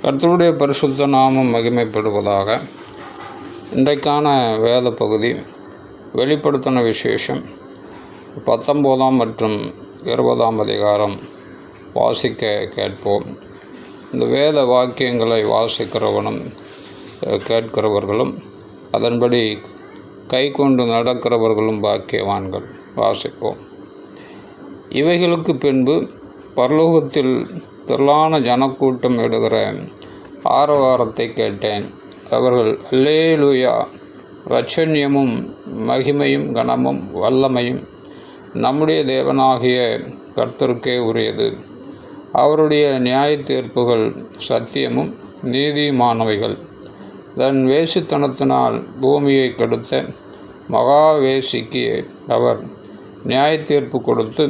கர்த்தருடைய பரிசுத்த நாமம் மகிமைப்படுவதாக. இன்றைக்கான வேத பகுதி வெளிப்படுத்தின விசேஷம் 19 மற்றும் 20 அதிகாரம் வாசிக்க கேட்போம். இந்த வேத வாக்கியங்களை வாசிக்கிறவனும் கேட்கிறவர்களும் அதன்படி கை கொண்டு நடக்கிறவர்களும் பாக்கியவான்கள். வாசிப்போம். இவைகளுக்கு பின்பு பரலோகத்தில் திரளான ஜனக்கூட்டம் இடுகிற ஆரவாரத்தை கேட்டேன். அவர்கள் அல்லேலூயா, இரட்சண்யமும் மகிமையும் கனமும் வல்லமையும் நம்முடைய தேவனாகிய கர்த்தருக்கே உரியது. அவருடைய நியாய தீர்ப்புகள் சத்தியமும் நீதியுமானவைகள். தன் வேசித்தனத்தினால் பூமியை கெடுத்த மகாவேசிக்கு அவர் நியாய தீர்ப்பு கொடுத்து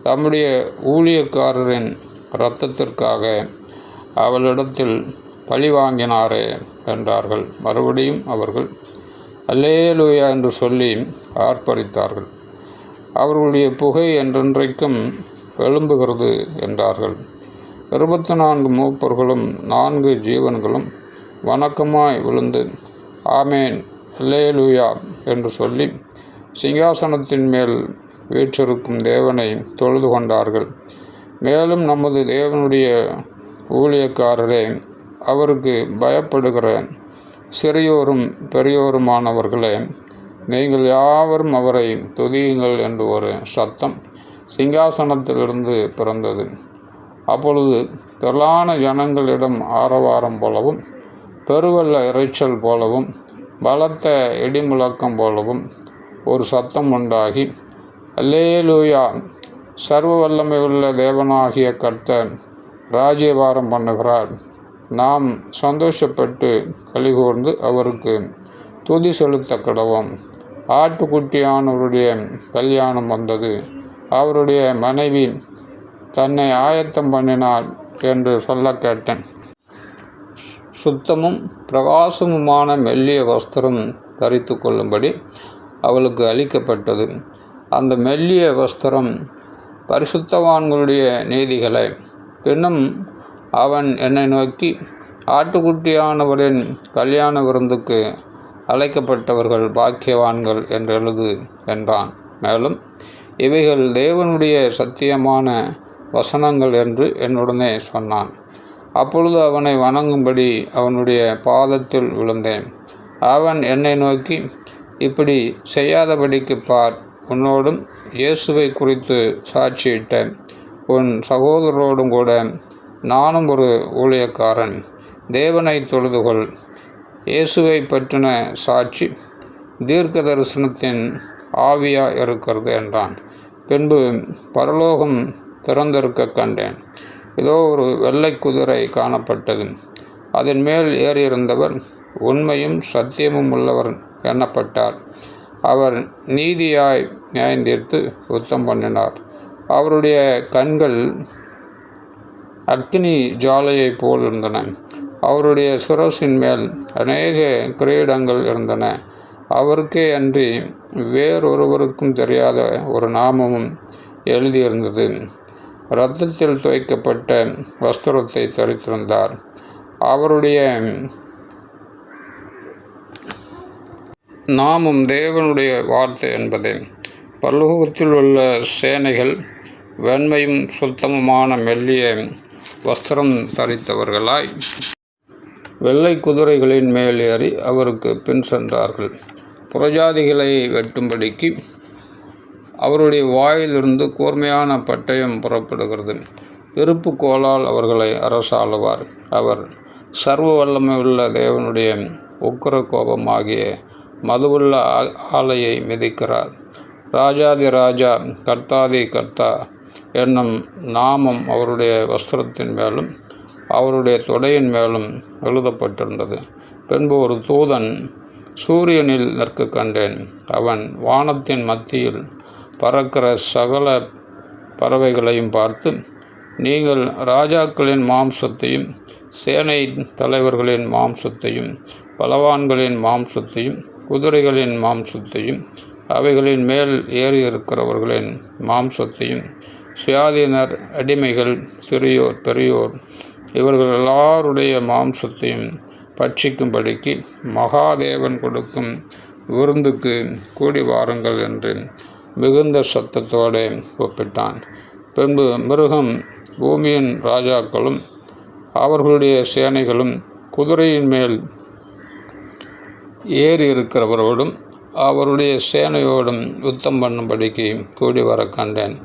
தம்முடைய ஊழியக்காரரின் இரத்தத்திற்காக அவளிடத்தில் பழி வாங்கினாரே என்றார்கள். மறுபடியும் அவர்கள் அல்லேலூயா என்று சொல்லி ஆர்ப்பரித்தார்கள். அவர்களுடைய புகை என்றென்றைக்கும் எழும்புகிறது என்றார்கள். 24 மூப்பர்களும் 4 ஜீவன்களும் வணக்கமாய் விழுந்து ஆமேன் அல்லேலூயா என்று சொல்லி சிங்காசனத்தின் மேல் வீற்றிருக்கும் தேவனை தொழுது கொண்டார்கள். மேலும் நமது தேவனுடைய ஊழியக்காரரே, அவருக்கு பயப்படுகிற சிறியோரும் பெரியோருமானவர்களே, நீங்கள் யாவரும் அவரை துதியுங்கள் என்று ஒரு சத்தம் சிங்காசனத்திலிருந்து பிறந்தது. அப்பொழுது திரளான ஜனங்களிடம் ஆரவாரம் போலவும் பெருவெள்ள இரைச்சல் போலவும் பலத்த இடிமுழக்கம் போலவும் ஒரு சத்தம் உண்டாகி, அல்லேலூயா, சர்வ வல்லமை உள்ள தேவனாகிய கர்த்தர் ராஜ்யபாரம் பண்ணுகிறார். நாம் சந்தோஷப்பட்டு கலிகூர்ந்து அவருக்கு துதி செலுத்த கடவோம். ஆட்டுக்குட்டியானவருடைய கல்யாணம் வந்தது. அவருடைய மனைவி தன்னை ஆயத்தம் பண்ணினாள் என்று சொல்ல கேட்டேன். சுத்தமும் பிரகாசமுமான மெல்லிய வஸ்திரம் தரித்து கொள்ளும்படி அவளுக்கு அளிக்கப்பட்டது. அந்த மெல்லிய வஸ்திரம் பரிசுத்தவான்களுடைய நீதிகளை. பின்னும் அவன் என்னை நோக்கி, ஆட்டுக்குட்டியானவரின் கல்யாண விருந்துக்கு அழைக்கப்பட்டவர்கள் பாக்கியவான்கள் என்று எழுது என்றான். மேலும் இவைகள் தேவனுடைய சத்தியமான வசனங்கள் என்று என்னுடனே சொன்னான். அப்பொழுது அவனை வணங்கும்படி அவனுடைய பாதத்தில் விழுந்தேன். அவன் என்னை நோக்கி, இப்படி செய்யாதபடிக்கு பார், உன்னோடும் இயேசுவை குறித்து சாட்சியிட்ட உன் சகோதரரோடும் கூட நானும் ஒரு ஊழியக்காரன். தேவனை தொழுதுகொள். இயேசுவை பற்றின சாட்சி தீர்க்க தரிசனத்தின் ஆவியா இருக்கிறது என்றான். பின்பு பரலோகம் திறந்திருக்க கண்டேன். இதோ ஒரு வெள்ளை குதிரை காணப்பட்டது. அதன் மேல் ஏறியிருந்தவர் உண்மையும் சத்தியமும் உள்ளவர் எண்ணப்பட்டார். அவர் நீதியாய் நியாயந்தீர்த்து யுத்தம் பண்ணினார். அவருடைய கண்கள் அக்கினி ஜுவாலையைப் போல் இருந்தன. அவருடைய சிரசின் மேல் அநேக கிரீடங்கள் இருந்தன. அவருக்கே அன்றி வேறொருவருக்கும் தெரியாத ஒரு நாமமும் எழுதியிருந்தது. இரத்தத்தில் துவைக்கப்பட்ட வஸ்திரத்தை தரித்திருந்தார். அவருடைய நாமும் தேவனுடைய வார்த்தை என்பதே. பரலோகத்தில் உள்ள சேனைகள் வெண்மையும் சுத்தமுமான மெல்லிய வஸ்திரம் தரித்தவர்களாய் வெள்ளை குதிரைகளின் மேல் ஏறி அவருக்கு பின் சென்றார்கள். புறஜாதிகளை வெட்டும்படிக்கு அவருடைய வாயிலிருந்து கூர்மையான பட்டயம் புறப்படுகிறது. இருப்பு கோலால் அவர்களை அரசாளுவார். அவர் சர்வ வல்லமை உள்ள தேவனுடைய உக்கிர கோபமாகிய மதுவுள்ள ஆலையை மிதிக்கிறார். ராஜாதி ராஜா, கர்த்தாதி கர்த்தா என்னும் நாமம் அவருடைய வஸ்திரத்தின் மேலும் அவருடைய தொடையின் மேலும் எழுதப்பட்டிருந்தது. பின்பு ஒரு தூதன் சூரியனில் நிற்க கண்டேன். அவன் வானத்தின் மத்தியில் பறக்கிற சகல பறவைகளையும் பார்த்து, நீங்கள் ராஜாக்களின் மாம்சத்தையும் சேனை தலைவர்களின் மாம்சத்தையும் பலவான்களின் மாம்சத்தையும் குதிரைகளின் மாம்சத்தையும் அவைகளின் மேல் ஏறி இருக்கிறவர்களின் மாம்சத்தையும் சுயாதீனர், அடிமைகள், சிறியோர், பெரியோர் இவர்கள் எல்லாருடைய மாம்சத்தையும் பட்சிக்கும்படிக்கு மகாதேவன் கொடுக்கும் விருந்துக்கு கூடி வாருங்கள் என்று மிகுந்த சத்தத்தோடு ஒப்பிட்டான். பின்பு மிருகம் பூமியின் ராஜாக்களும் அவர்களுடைய சேனைகளும் குதிரையின் மேல் ஏறி இருக்கிறவரோடும் அவருடைய சேனையோடும் யுத்தம் பண்ணும்படிக்கு கூடி வர கண்டேன்.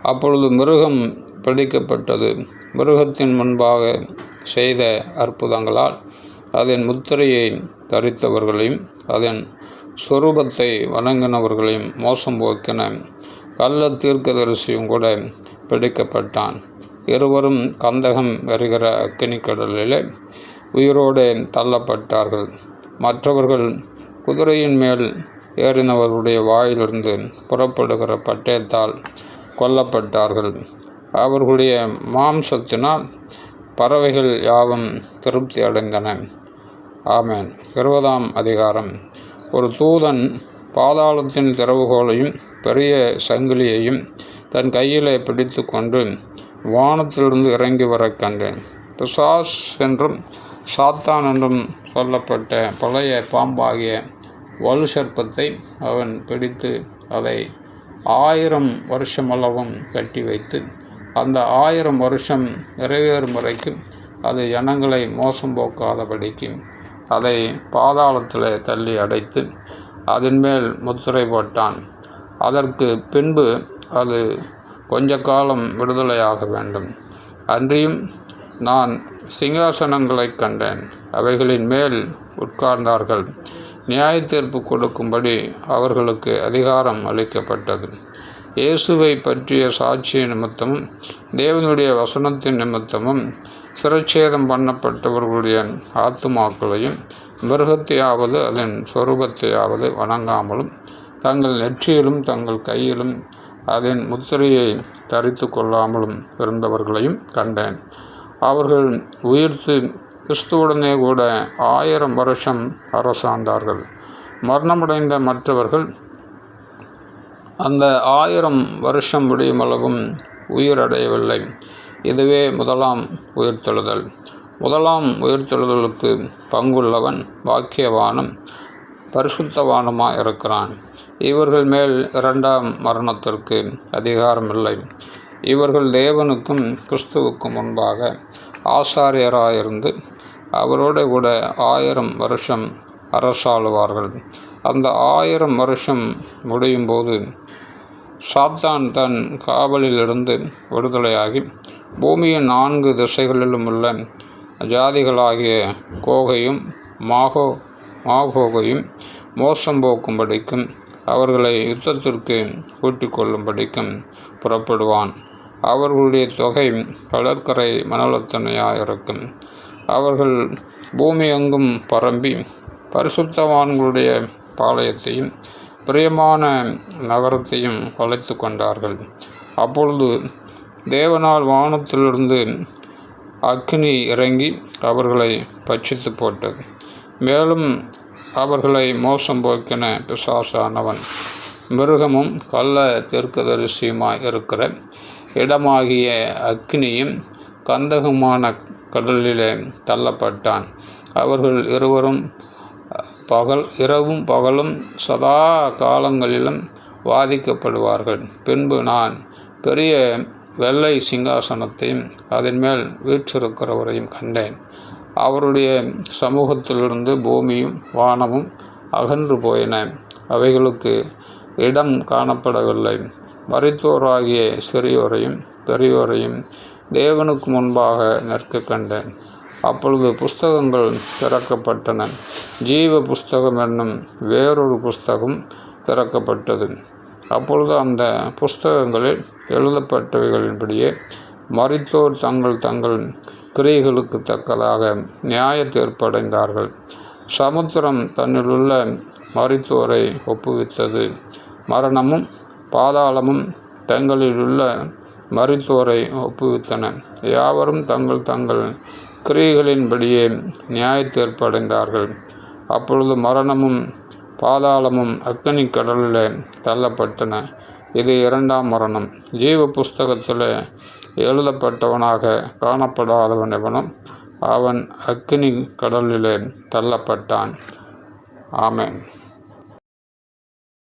அப்பொழுது மிருகம் பிடிக்கப்பட்டது. மிருகத்தின் முன்பாக செய்த அற்புதங்களால் அதன் முத்திரையை தரித்தவர்களையும் அதன் சொரூபத்தை வணங்கினவர்களையும் மோசம் போக்கின கள்ள தீர்க்கதரிசியும் கூட பிடிக்கப்பட்டான். இருவரும் கந்தகம் வருகிற அக்கினிக்கடலிலே உயிரோடு தள்ளப்பட்டார்கள். மற்றவர்கள் குதிரையின் மேல் ஏறினவர்களுடைய வாயிலிருந்து புறப்படுகிற பட்டயத்தால் கொல்லப்பட்டார்கள். அவர்களுடைய மாம்சத்தினால் பறவைகள் யாவும் திருப்தி அடைந்தன. ஆமென். 20ஆம் அதிகாரம். ஒரு தூதன் பாதாளத்தின் திறவுகோலையும் பெரிய சங்கிலியையும் தன் கையிலே பிடித்து கொண்டு வானத்திலிருந்து இறங்கி வர கண்டேன். பிசாஸ் என்றும் சாத்தான் என்றும் சொல்லப்பட்ட பழைய பாம்பாகிய வலு சர்ப்பத்தை அவன் பிடித்து அதை 1000 வருஷமளவும் கட்டி வைத்து அந்த 1000 வருஷம் நிறைவேறும் வரைக்கும் அது ஜனங்களை மோசம் போக்காதபடிக்கு அதை பாதாளத்தில் தள்ளி அடைத்து அதன் மேல் முத்திரை போட்டான். அதற்கு பின்பு அது கொஞ்ச காலம் விடுதலையாக வேண்டும். அன்றியும் நான் சிங்காசனங்களை கண்டேன். அவைகளின் மேல் உட்கார்ந்தார்கள். நியாய தீர்ப்பு கொடுக்கும்படி அவர்களுக்கு அதிகாரம் அளிக்கப்பட்டது. இயேசுவை பற்றிய சாட்சிய நிமித்தமும் தேவனுடைய வசனத்தின் நிமித்தமும் சிரச்சேதம் பண்ணப்பட்டவர்களுடைய ஆத்துமாக்களையும் மிருகத்தையாவது அதன் சொரூபத்தையாவது வணங்காமலும் தங்கள் நெற்றியிலும் தங்கள் கையிலும் அதன் முத்திரையை தரித்து கொள்ளாமலும் இருந்தவர்களையும் கண்டேன். அவர்கள் உயிர்த்து கிறிஸ்துவுடனே கூட 1000 வருஷம் அரசாண்டார்கள். மரணமடைந்த மற்றவர்கள் அந்த 1000 வருஷம் முடியுமளவும் உயிரடையவில்லை. இதுவே முதலாம் உயிர்த்தெழுதல். முதலாம் உயிர்த்தெழுதலுக்கு பங்குள்ளவன் பாக்கியவானும் பரிசுத்தவானுமாய் இருக்கிறான். இவர்கள் மேல் 2ஆம் மரணத்திற்கு அதிகாரமில்லை. இவர்கள் தேவனுக்கும் கிறிஸ்துவுக்கும் முன்பாக ஆசாரியராயிருந்து அவரோடு கூட 1000 வருஷம் அரசாளுவார்கள். அந்த 1000 வருஷம் முடியும் போது சாத்தான் தன் காவலிலிருந்து விடுதலையாகி பூமியின் 4 திசைகளிலும் உள்ள ஜாதிகளாகிய கோகையும் மாகோகையும் மோசம் போக்கும்படிக்கும் அவர்களை யுத்தத்திற்கு கூட்டிக் கொள்ளும்படிக்கும் புறப்படுவான். அவர்களுடைய தொகை கடற்கரை மணலத்தனையாயிருக்கும். அவர்கள் பூமி எங்கும் பரம்பி பரிசுத்தவான்களுடைய பாளையத்தையும் பிரியமான நகரத்தையும் வளைத்து கொண்டார்கள். அப்பொழுது தேவனால் வானத்திலிருந்து அக்கினி இறங்கி அவர்களை பட்சித்து போட்டது. மேலும் அவர்களை மோசம் போக்கின பிசாசானவன் மிருகமும் கள்ள தீர்க்கதரிசியுமாய் இருக்கிற இடமாகிய அக்கினியும் கந்தகமான கடலிலே தள்ளப்பட்டான். அவர்கள் இருவரும் இரவும் பகலும் சதா காலங்களிலும் வாதிக்கப்படுவார்கள். பின்பு நான் பெரிய வெள்ளை சிங்காசனத்தையும் அதன் மேல் வீற்றிருக்கிறவரையும் கண்டேன். அவருடைய சமூகத்திலிருந்து பூமியும் வானமும் அகன்று போயின. அவைகளுக்கு இடம் காணப்படவில்லை. மரித்தோராகிய சிறியோரையும் பெரியோரையும் தேவனுக்கு முன்பாக நிற்க கண்டேன். அப்பொழுது புஸ்தகங்கள் திறக்கப்பட்டன. ஜீவ புஸ்தகம் என்னும் வேறொரு புஸ்தகம் திறக்கப்பட்டது. அப்பொழுது அந்த புஸ்தகங்களில் எழுதப்பட்டவைகளின்படியே மரித்தோர் தங்கள் கிரியைகளுக்கு தக்கதாக நியாய தீர்ப்படைந்தார்கள். சமுத்திரம் தன்னிலுள்ள மரித்தோரை ஒப்புவித்தது. மரணமும் பாதாளமும் தங்களிலுள்ள மரித்தோரை ஒப்புவித்தன. யாவரும் தங்கள் கிரியைகளின்படியே நியாய தீர்ப்படைந்தார்கள். அப்பொழுது மரணமும் பாதாளமும் அக்கினி கடலில் தள்ளப்பட்டன. இது 2ஆம் மரணம். ஜீவ புஸ்தகத்தில் எழுதப்பட்டவனாக காணப்படாதவன் எவனும் அவன் அக்கினி கடலிலே தள்ளப்பட்டான். ஆமென்.